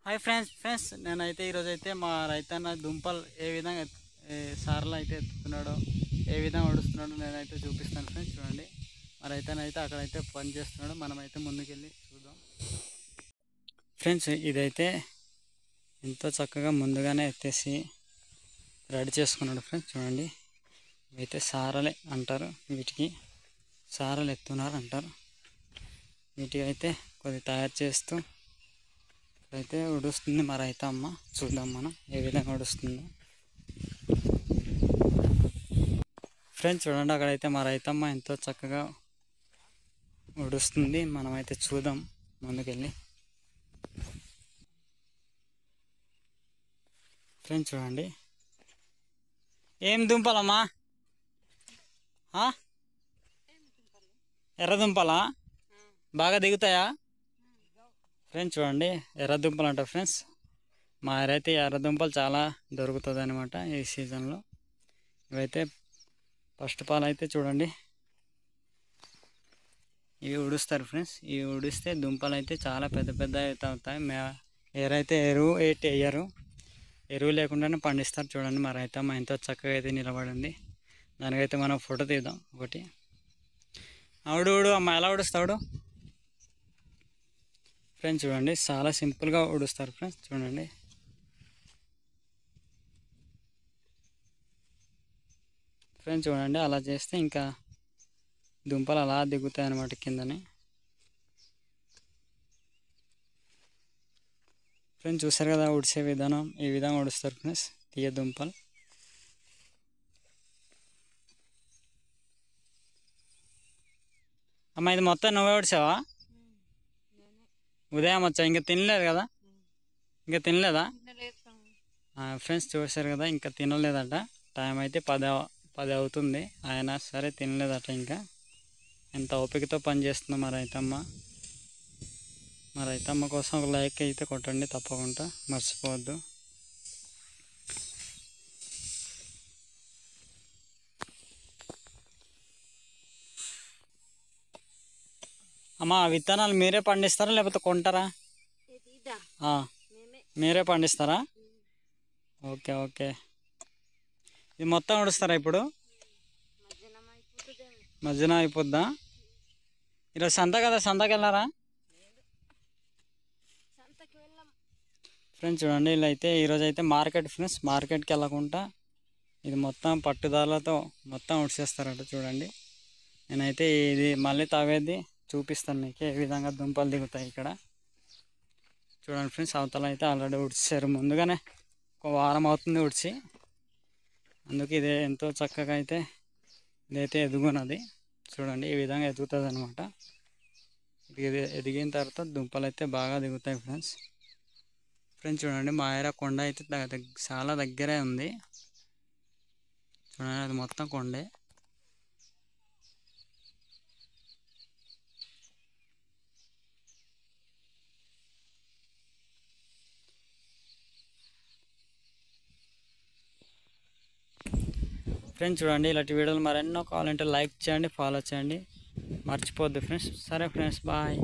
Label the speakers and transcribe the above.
Speaker 1: Hi friends నేనైతే ఈరోజైతే మా రైతన్న దుంపలు ఏ విధంగా సార్లు అయితే ఎత్తుతున్నాడో ఏ విధంగా వడుస్తున్నాడో నేనైతే చూపిస్తాను ఫ్రెండ్స్. చూడండి, మా రైతన్న అయితే అక్కడైతే పని చేస్తున్నాడు. మనమైతే ముందుకెళ్ళి చూద్దాం ఫ్రెండ్స్. ఇదైతే ఎంతో చక్కగా ముందుగానే ఎత్తేసి రెడీ చేసుకున్నాడు ఫ్రెండ్స్. చూడండి, ఇవైతే సారలే అంటారు, వీటికి సారలు ఎత్తున్నారు అంటారు. వీటికి అయితే కొద్ది తయారు చేస్తూ అయితే ఉడుస్తుంది మా రైతమ్మ. చూద్దాం మనం ఏ విధంగా ఉడుస్తుందో ఫ్రెండ్స్. చూడండి, అక్కడైతే మా రైతమ్మ ఎంతో చక్కగా ఉడుస్తుంది. మనమైతే చూద్దాం ముందుకెళ్ళి ఫ్రెండ్స్. చూడండి, ఏం దుంపలమ్మా? ఎర్ర దుంపలా? బాగా దిగుతాయా ఫ్రెండ్స్? చూడండి, ఎర్ర దుంపలు అంట ఫ్రెండ్స్. మా అయితే ఎర్ర దుంపలు చాలా దొరుకుతుంది అనమాట ఈ సీజన్లో. ఇవైతే ఫస్ట్ ఆఫ్ ఆల్ అయితే చూడండి, ఇవి ఉడుస్తారు ఫ్రెండ్స్. ఇవి ఉడిస్తే దుంపలు అయితే చాలా పెద్ద పెద్ద అవుతాయి. ఏరైతే ఎరువు వేయరు, ఎరువు లేకుండానే పండిస్తారు. చూడండి, మా రైతమ్మ ఎంతో చక్కగా అయితే నిలబడింది. దానికైతే మనం ఫోటో తీద్దాం ఒకటి. అవుడు అమ్మ, ఎలా ఉడుస్తాడు ఫ్రెండ్స్? చూడండి, చాలా సింపుల్గా ఉడుస్తారు ఫ్రెండ్స్. చూడండి, ఫ్రెండ్స్ చూడండి, అలా చేస్తే ఇంకా దుంపలు అలా దిగుతాయి అన్నమాట కిందని. ఫ్రెండ్స్ చూస్తారు కదా ఉడిసే విధానం, ఈ విధంగా ఉడుస్తారు ఫ్రెండ్స్ తీయ దుంపలు. అమ్మ, ఇది మొత్తం నువ్వే ఉడిసావా? ఉదయం వచ్చా, ఇంకా తినలేదు కదా? ఇంకా తినలేదా ఫ్రెండ్స్? చూసారు కదా, ఇంకా తినలేదట. టైం అయితే 10 అవుతుంది, అయినా సరే తినలేదట. ఇంకా ఎంత ఓపికతో పని చేస్తుందో మా రైతమ్మ. మా రైతమ్మ కోసం ఒక లైక్ అయితే కొట్టండి తప్పకుండా, మర్చిపోవద్దు. అమ్మ, విత్తనాలు మీరే పండిస్తారా లేకపోతే కొంటారా? మీరే పండిస్తారా? Okay okay. ఇది మొత్తం ఉడుస్తారా ఇప్పుడు? మధ్యాహ్నం అయిపోద్దా? ఈరోజు సంత కదా, సంతకి వెళ్ళారా ఫ్రెండ్స్? చూడండి, ఇలా అయితే ఈరోజు అయితే మార్కెట్ ఫ్రెండ్స్. మార్కెట్కి వెళ్ళకుండా ఇది మొత్తం పట్టుదారులతో మొత్తం ఉడిసేస్తారట. చూడండి, నేనైతే ఇది మళ్ళీ తవ్వేది చూపిస్తాను మీకు, ఏ విధంగా దుంపలు దిగుతాయి ఇక్కడ. చూడండి ఫ్రెండ్స్, అవతల అయితే ఆల్రెడీ ఉడిచారు ముందుగానే, ఒక వారం అవుతుంది ఉడిచి. అందుకే ఇదే ఎంతో చక్కగా అయితే ఇదైతే ఎదుగున్నది. చూడండి, ఈ విధంగా ఎదుగుతుంది అనమాట. ఇది ఎదిగిన తర్వాత దుంపలు అయితే బాగా దిగుతాయి ఫ్రెండ్స్. ఫ్రెండ్స్ చూడండి, మా ఏరియా కొండ అయితే చాలా దగ్గరే ఉంది. చూడండి, అది మొత్తం కొండే. ఫ్రెండ్స్ చూడండి, ఇలాంటి వీడియోలు మరెన్నో కావాలంటే లైక్ చేయండి, ఫాలో చేయండి, మర్చిపోద్దు ఫ్రెండ్స్. సరే ఫ్రెండ్స్, బాయ్.